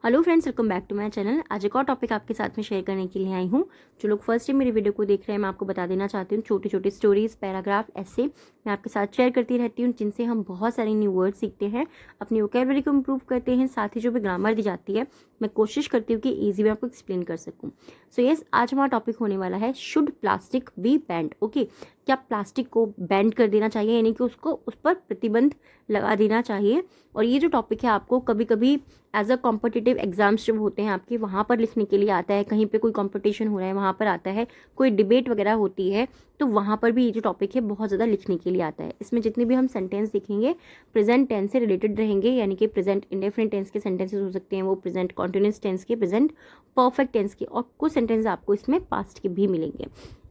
Hello friends, welcome back to my channel. आज एक और टॉपिक आपके साथ में शेयर करने के लिए आई हूँ। जो लोग फर्स्ट टाइम मेरी वीडियो को देख रहे हैं, मैं आपको बता देना चाहती हूँ, छोटी छोटी स्टोरीज, पैराग्राफ, ऐसे मैं आपके साथ शेयर करती रहती हूँ, जिनसे हम बहुत सारे न्यू वर्ड सीखते हैं, अपनी वोकैबुलरी को इम्प्रूव करते हैं। साथ ही जो भी ग्रामर दी जाती है, मैं कोशिश करती हूँ कि ईजी में आपको एक्सप्लेन कर सकूँ। सो यस, आज हमारा टॉपिक होने वाला है should plastic be banned. Okay, क्या प्लास्टिक को बैंड कर देना चाहिए, यानी कि उसको उस पर प्रतिबंध लगा देना चाहिए। और ये जो टॉपिक है आपको कभी कभी एज अ कॉम्पिटिटिव एग्जाम्स जब होते हैं आपके, वहाँ पर लिखने के लिए आता है, कहीं पे कोई कंपटीशन हो रहा है वहाँ पर आता है, कोई डिबेट वगैरह होती है तो वहाँ पर भी ये जो टॉपिक है बहुत ज़्यादा लिखने के लिए आता है। इसमें जितने भी हम सेंटेंस लिखेंगे प्रेजेंट टेंस से रिलेटेड रहेंगे, यानी कि प्रेजेंट इंडेफिनिट टेंस के सेंटेंसेस हो सकते हैं, वो प्रेजेंट कॉन्टिन्यूअस टेंस के, प्रेजेंट परफेक्ट टेंस के, और कुछ सेंटेंस आपको इसमें पास्ट के भी मिलेंगे।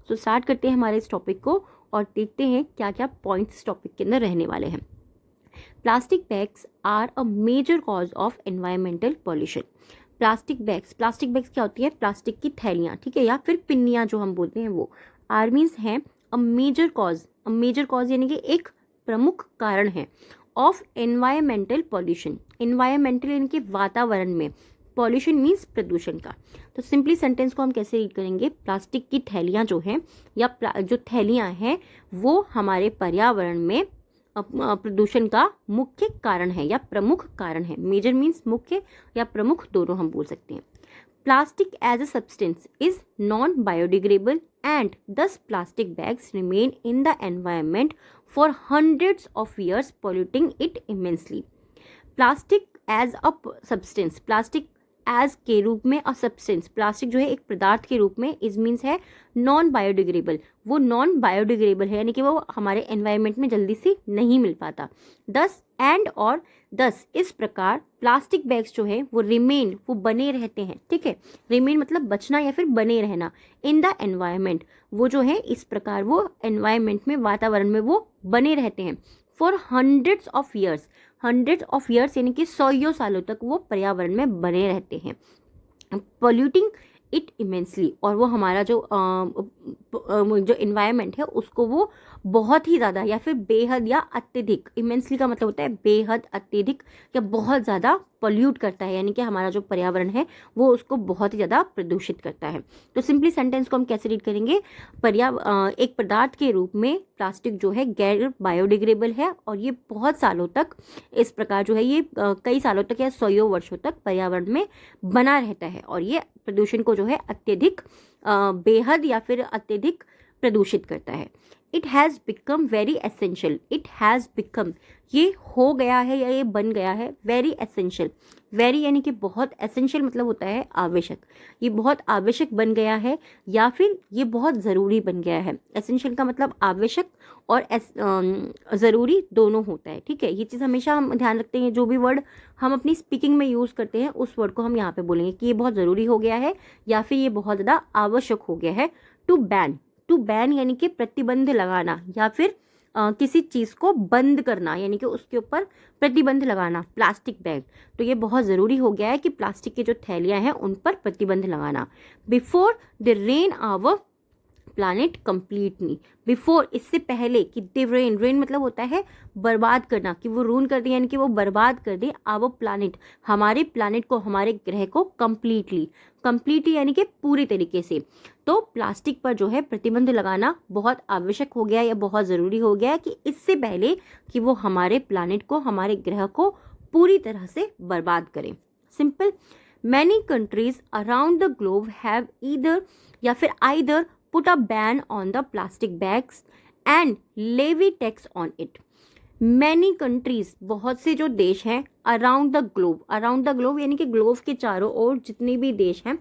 तो स्टार्ट करते हैं हमारे इस टॉपिक को और देखते हैं क्या क्या पॉइंट्स इस टॉपिक के अंदर रहने वाले हैं। Plastic bags are a major cause of environmental pollution. Plastic bags क्या होती है? प्लास्टिक की थैलियाँ, ठीक है, या फिर पिन्नियाँ जो हम बोलते हैं वो। आर मीन्स हैं अ मेजर कॉज यानी कि एक प्रमुख कारण है ऑफ एनवायरमेंटल पॉल्यूशन। एनवायरमेंटल यानी कि वातावरण में, पॉल्यूशन मीन्स प्रदूषण का। तो सिंपली सेंटेंस को हम कैसे रीड करेंगे? प्लास्टिक की थैलियाँ जो हैं या जो थैलियाँ हैं वो हमारे पर्यावरण में प्रदूषण का मुख्य कारण है या प्रमुख कारण है। मेजर मीन्स मुख्य या प्रमुख, दोनों हम बोल सकते हैं। Plastic as a substance is non biodegradable and these plastic bags remain in the environment for hundreds of years polluting it immensely. Plastic as a substance, plastic as के रूप में, अ सब्सटेंस, प्लास्टिक जो है एक पदार्थ के रूप में, इज मीन्स है नॉन बायोडिग्रेडेबल, वो नॉन बायोडिग्रेडेबल है, यानी कि वो हमारे एनवायरनमेंट में जल्दी से नहीं मिल पाता। 10 एंड और 10 इस प्रकार प्लास्टिक बैग्स जो है वो रिमेन, वो बने रहते हैं, ठीक है। रिमेन मतलब बचना या फिर बने रहना। इन द एनवायरनमेंट, वो जो है इस प्रकार वो एनवायरनमेंट में, वातावरण में वो बने रहते हैं फॉर हंड्रेड्स ऑफ ईयर्स यानी कि 100 सालों तक वो पर्यावरण में बने रहते हैं। पॉल्यूटिंग इट इमेंसली, और वो हमारा जो इन्वायरमेंट है उसको वो बहुत ही ज़्यादा या फिर बेहद या अत्यधिक, इमेंसली का मतलब होता है बेहद, अत्यधिक या बहुत ज़्यादा पॉल्यूट करता है, यानी कि हमारा जो पर्यावरण है वो उसको बहुत ही ज़्यादा प्रदूषित करता है। तो सिंपली सेंटेंस को हम कैसे रीड करेंगे? एक पदार्थ के रूप में प्लास्टिक जो है गैर बायोडिग्रेडेबल है और ये बहुत सालों तक, इस प्रकार जो है ये कई सालों तक या 100 वर्षों तक पर्यावरण में बना रहता है और ये प्रदूषण को जो है अत्यधिक, बेहद या फिर अत्यधिक प्रदूषित करता है। It has become very essential, it has become, ये हो गया है या ये बन गया है, वेरी एसेंशियल, वेरी यानी कि बहुत, एसेंशियल मतलब होता है आवश्यक, ये बहुत आवश्यक बन गया है या फिर ये बहुत ज़रूरी बन गया है। एसेंशियल का मतलब आवश्यक और ज़रूरी दोनों होता है, ठीक है। ये चीज़ हमेशा हम ध्यान रखते हैं, जो भी वर्ड हम अपनी स्पीकिंग में यूज़ करते हैं उस वर्ड को हम यहाँ पे बोलेंगे कि ये बहुत ज़रूरी हो गया है या फिर ये बहुत ज़्यादा आवश्यक हो गया है। टू बैन यानी कि प्रतिबंध लगाना या फिर किसी चीज़ को बंद करना, यानी कि उसके ऊपर प्रतिबंध लगाना। प्लास्टिक बैग, तो ये बहुत ज़रूरी हो गया है कि प्लास्टिक की जो थैलियाँ हैं उन पर प्रतिबंध लगाना। Before the rain our planet completely, before इससे पहले कि द रेन मतलब होता है बर्बाद करना, कि वो रून कर दे यानी कि वो बर्बाद कर दे, आवर प्लानिट हमारे प्लानिट को, हमारे ग्रह को, कंप्लीटली यानी कि पूरी तरीके से। तो प्लास्टिक पर जो है प्रतिबंध लगाना बहुत आवश्यक हो गया या बहुत ज़रूरी हो गया कि इससे पहले कि वो हमारे प्लानिट को, हमारे ग्रह को पूरी तरह से बर्बाद करें। Simple, many countries around the globe have या फिर either put a ban on the plastic bags and levy tax on it. Many countries, बहुत से जो देश हैं, around the globe यानी कि ग्लोब के चारों ओर जितने भी देश हैं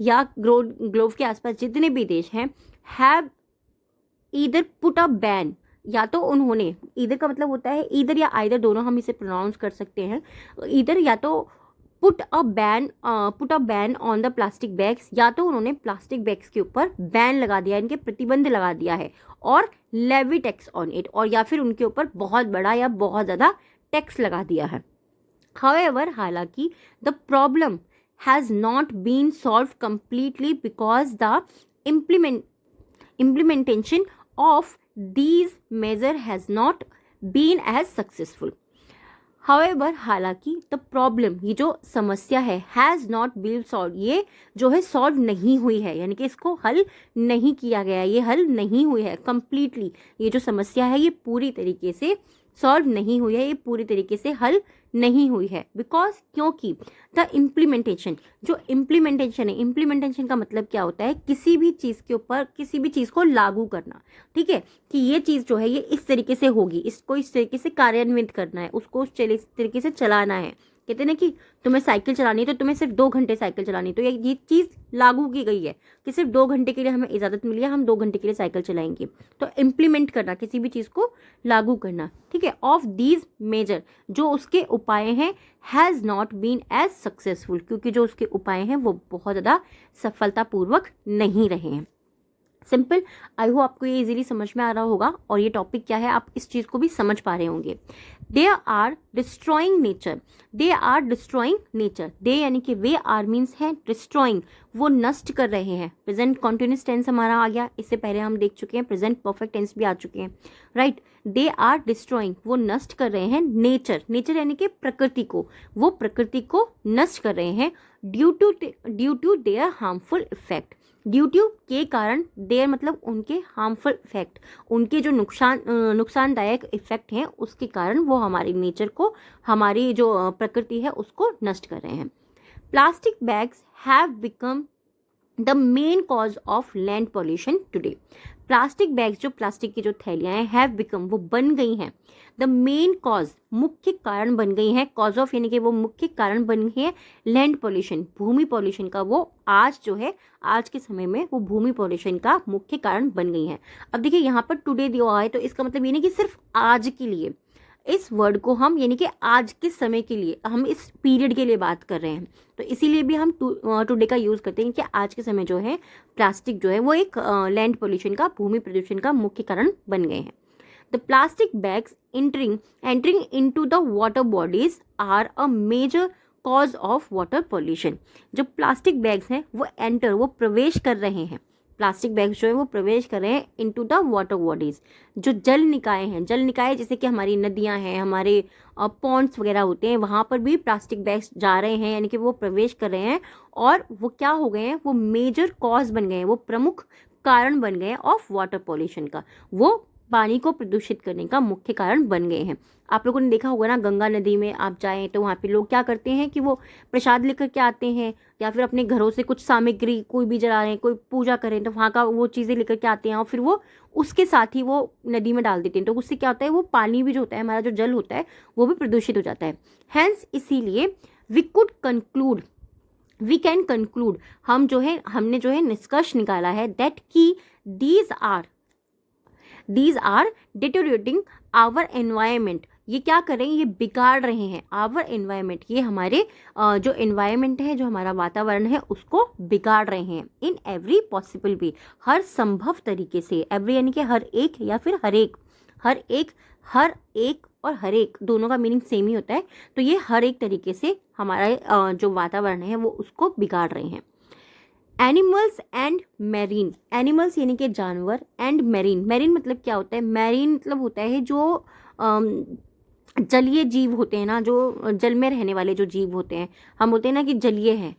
या ग्लोब के आसपास जितने भी देश हैं, have either put a ban, या तो उन्होंने, ईदर का मतलब होता है ईदर या आइदर, दोनों हम इसे प्रोनाउंस कर सकते हैं। ईदर या तो put a ban on the plastic bags, या तो उन्होंने प्लास्टिक बैग्स के ऊपर बैन लगा दिया, इनके प्रतिबंध लगा दिया है, और लेवी टैक्स ऑन इट, और या फिर उनके ऊपर बहुत बड़ा या बहुत ज़्यादा टैक्स लगा दिया है। हाउएवर, हालांकि the problem has not been solved completely because the implementation of these measure has not been as successful. However हालांकि द प्रॉब्लम, ये जो समस्या है, हैज़ नॉट बीन सॉल्व, ये जो है सॉल्व नहीं हुई है, यानी कि इसको हल नहीं किया गया, ये हल नहीं हुई है कंप्लीटली। ये जो समस्या है ये पूरी तरीके से सॉल्व नहीं हुई है, ये पूरी तरीके से हल नहीं हुई है। बिकॉज, क्योंकि द इम्प्लीमेंटेशन, जो इम्प्लीमेंटेशन है, इम्प्लीमेंटेशन का मतलब क्या होता है, किसी भी चीज़ के ऊपर किसी भी चीज़ को लागू करना, ठीक है, कि ये चीज़ जो है ये इस तरीके से होगी, इसको इस तरीके से कार्यान्वित करना है, उसको उस तरीके से चलाना है। कहते हैं ना कि तुम्हें साइकिल चलानी है तो तुम्हें सिर्फ 2 घंटे साइकिल चलानी है, तो ये चीज़ लागू की गई है कि सिर्फ 2 घंटे के लिए हमें इजाज़त मिली है, हम 2 घंटे के लिए साइकिल चलाएंगे। तो इम्प्लीमेंट करना, किसी भी चीज़ को लागू करना, ठीक है। ऑफ दीज मेजर, जो उसके उपाय हैं, has not been as successful, क्योंकि जो उसके उपाय हैं वो बहुत ज़्यादा सफलतापूर्वक नहीं रहे हैं। सिंपल, आई होप आपको ये इजीली समझ में आ रहा होगा, और ये टॉपिक क्या है आप इस चीज़ को भी समझ पा रहे होंगे। They are destroying nature, they are destroying nature, they यानी कि वे, आर मीन्स है डिस्ट्रॉइंग, वो नष्ट कर रहे हैं। प्रेजेंट कॉन्टिन्यूस टेंस हमारा आ गया, इससे पहले हम देख चुके हैं प्रेजेंट परफेक्ट टेंस भी आ चुके हैं, राइट। दे आर डिस्ट्रॉइंग, वो नष्ट कर रहे हैं नेचर, नेचर यानी कि प्रकृति को, वो प्रकृति को नष्ट कर रहे हैं। Due to their harmful effect, due to के कारण, देयर मतलब उनके हार्मफुल इफेक्ट, उनके जो नुकसानदायक इफेक्ट हैं उसके कारण वो हमारी नेचर को, हमारी जो प्रकृति है उसको नष्ट कर रहे हैं। Plastic bags have become the main cause of land pollution today, plastic bags, जो प्लास्टिक की जो थैलियाँ हैं, हैव बिकम, वो बन गई हैं, द मेन कॉज, मुख्य कारण बन गई हैं, कॉज ऑफ यानी कि वो मुख्य कारण बन गई है लैंड पॉल्यूशन, भूमि पॉल्यूशन का, वो आज जो है आज के समय में वो भूमि पॉल्यूशन का मुख्य कारण बन गई है। अब देखिए यहाँ पर टुडे दिया हुआ है, तो इसका मतलब ये नहीं कि सिर्फ आज के लिए, इस वर्ड को हम यानी कि आज के समय के लिए, हम इस पीरियड के लिए बात कर रहे हैं, तो इसीलिए भी हम टुडे का यूज़ करते हैं कि आज के समय जो है प्लास्टिक जो है वो एक लैंड पोल्यूशन का, भूमि प्रदूषण का मुख्य कारण बन गए हैं। The plastic bags entering into the water bodies are a major cause of water pollution, जो प्लास्टिक बैग्स हैं वो एंटर, वो प्रवेश कर रहे हैं, प्लास्टिक बैग्स जो है वो प्रवेश कर रहे हैं इनटू द वाटर बॉडीज, जो जल निकाय हैं, जल निकाय जैसे कि हमारी नदियां हैं, हमारे पॉन्ड्स वगैरह होते हैं, वहाँ पर भी प्लास्टिक बैग्स जा रहे हैं, यानी कि वो प्रवेश कर रहे हैं, और वो क्या हो गए हैं, वो मेजर कॉज बन गए हैं, वो प्रमुख कारण बन गए हैं ऑफ वाटर पॉल्यूशन का, वो पानी को प्रदूषित करने का मुख्य कारण बन गए हैं। आप लोगों ने देखा होगा ना, गंगा नदी में आप जाएं तो वहाँ पे लोग क्या करते हैं कि वो प्रसाद लेकर के आते हैं, या फिर अपने घरों से कुछ सामग्री कोई भी जला रहे हैं, कोई पूजा करें तो वहाँ का वो चीज़ें लेकर के आते हैं, और फिर वो उसके साथ ही वो नदी में डाल देते हैं, तो उससे क्या होता है, वो पानी भी जो होता है, हमारा जो जल होता है वो भी प्रदूषित हो जाता है। हैंस इसीलिए वी कैन कंक्लूड, हमने जो है निष्कर्ष निकाला है, दैट की these are deteriorating our environment, ये क्या कर रहे हैं, ये बिगाड़ रहे हैं आवर एनवायरमेंट, ये हमारे जो एनवायरमेंट है, जो हमारा वातावरण है उसको बिगाड़ रहे हैं, इन एवरी पॉसिबल वे, हर संभव तरीके से, एवरी यानी कि हर एक या फिर हर एक और हर एक दोनों का मीनिंग सेम ही होता है, तो ये हर एक तरीके से हमारा जो वातावरण है वो उसको बिगाड़ रहे हैं। एनिमल्स एंड मैरीन, एनिमल्स यानी कि जानवर, एंड मैरीन, मैरीन मतलब क्या होता है, मैरीन मतलब होता है जो जलीय जीव होते हैं ना, जो जल में रहने वाले जो जीव होते हैं, हम बोलते हैं ना कि जलीय हैं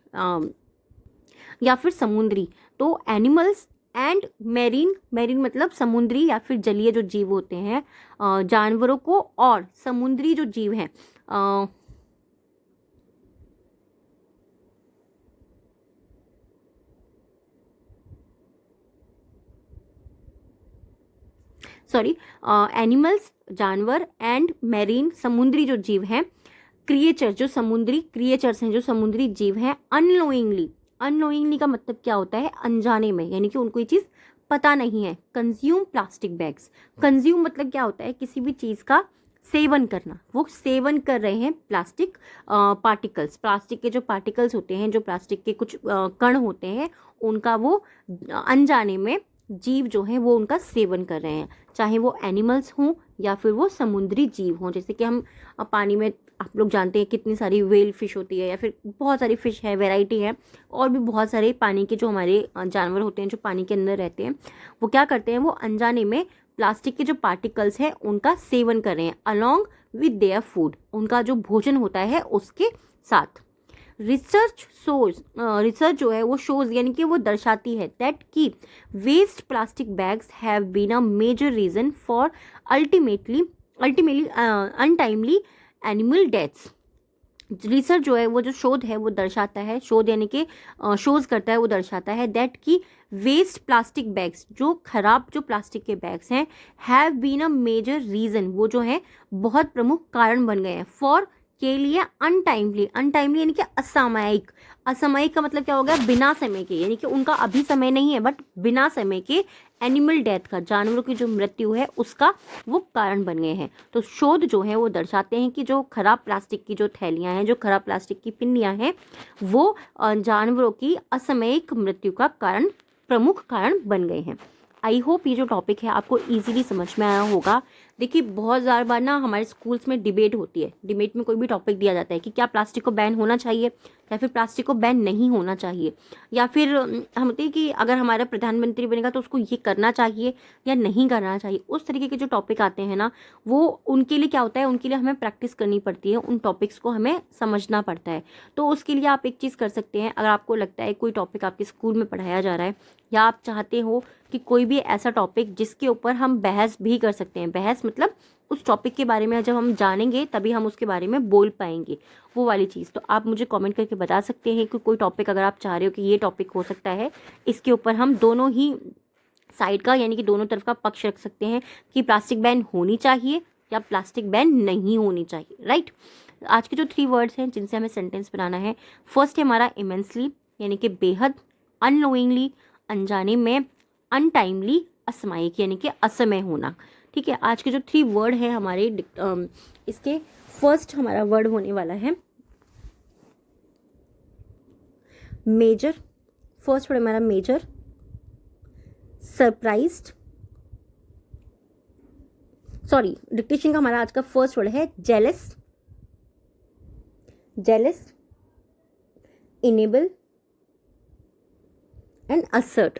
या फिर समुद्री, तो एनिमल्स एंड मैरीन, मैरीन मतलब समुद्री या फिर जलीय जो जीव होते हैं, जानवरों को, और समुद्री जो जीव हैं, एनिमल्स जानवर, एंड मैरीन समुद्री जो जीव हैं, क्रिएचर जो समुद्री क्रिएचर्स हैं, जो समुद्री जीव हैं, अननोइंगली का मतलब क्या होता है, अनजाने में, यानी कि उनको ये चीज़ पता नहीं है। कंज्यूम प्लास्टिक बैग्स, कंज्यूम मतलब क्या होता है, किसी भी चीज़ का सेवन करना, वो सेवन कर रहे हैं प्लास्टिक पार्टिकल्स, प्लास्टिक के जो पार्टिकल्स होते हैं, जो प्लास्टिक के कुछ कण होते हैं, उनका वो अनजाने में जीव जो हैं वो उनका सेवन कर रहे हैं, चाहे वो एनिमल्स हों या फिर वो समुद्री जीव हों। जैसे कि हम पानी में, आप लोग जानते हैं कितनी सारी व्हेल फिश होती है, या फिर बहुत सारी फिश है, वैरायटी है, और भी बहुत सारे पानी के जो हमारे जानवर होते हैं जो पानी के अंदर रहते हैं, वो क्या करते हैं, वो अनजाने में प्लास्टिक के जो पार्टिकल्स हैं उनका सेवन कर रहे हैं अलॉन्ग विद देयर फूड, उनका जो भोजन होता है उसके साथ। रिसर्च जो है वो शोज यानी कि वो दर्शाती है दैट कि waste plastic bags have been a major reason for ultimately untimely animal deaths. Research जो है वो जो शोध है वो दर्शाता है, शोध यानी कि शोज करता है, वो दर्शाता है दैट कि वेस्ट प्लास्टिक बैग्स, जो खराब जो प्लास्टिक के बैग्स हैं, have been a major reason, वो जो है बहुत प्रमुख कारण बन गए हैं फॉर के लिए अनटाइमली यानी कि असामयिक। असामयिक का मतलब क्या हो गया, बिना समय के, यानी कि उनका अभी समय नहीं है बट बिना समय के एनिमल डेथ का, जानवरों की जो मृत्यु है उसका वो कारण बन गए हैं। तो शोध जो है वो दर्शाते हैं कि जो खराब प्लास्टिक की जो थैलियां हैं, जो खराब प्लास्टिक की पिन्नियां हैं, वो जानवरों की असामयिक मृत्यु का कारण, प्रमुख कारण बन गए हैं। आई होप ये जो टॉपिक है आपको इजीली समझ में आया होगा। देखिए बहुत ज़्यादा बार ना हमारे स्कूल्स में डिबेट होती है, डिबेट में कोई भी टॉपिक दिया जाता है कि क्या प्लास्टिक को बैन होना चाहिए या फिर प्लास्टिक को बैन नहीं होना चाहिए, या फिर हम होते हैं कि अगर हमारा प्रधानमंत्री बनेगा तो उसको ये करना चाहिए या नहीं करना चाहिए। उस तरीके के जो टॉपिक आते हैं ना, वो उनके लिए क्या होता है, उनके लिए हमें प्रैक्टिस करनी पड़ती है, उन टॉपिक्स को हमें समझना पड़ता है। तो उसके लिए आप एक चीज़ कर सकते हैं, अगर आपको लगता है कोई टॉपिक आपके स्कूल में पढ़ाया जा रहा है या आप चाहते हो कि कोई भी ऐसा टॉपिक जिसके ऊपर हम बहस भी कर सकते हैं, बहस मतलब उस टॉपिक के बारे में जब हम जानेंगे तभी हम उसके बारे में बोल पाएंगे, वो वाली चीज़, तो आप मुझे कमेंट करके बता सकते हैं कि कोई टॉपिक अगर आप चाह रहे हो कि ये टॉपिक हो सकता है, इसके ऊपर हम दोनों ही साइड का यानी कि दोनों तरफ का पक्ष रख सकते हैं कि प्लास्टिक बैन होनी चाहिए या प्लास्टिक बैन नहीं होनी चाहिए, राइट। आज के जो 3 वर्ड्स हैं जिनसे हमें सेंटेंस बनाना है, फर्स्ट है हमारा इमेंसली यानी कि बेहद, अननोइंगली अनजाने में, अनटाइमली असामयिक यानी कि असमय होना। ठीक है, आज के जो 3 वर्ड हैं हमारे इसके फर्स्ट हमारा वर्ड होने वाला है मेजर। फर्स्ट वर्ड हमारा मेजर, सरप्राइज्ड, सॉरी डिक्टेशन का हमारा आज का फर्स्ट वर्ड है जेलस, इनेबल एंड असर्ट।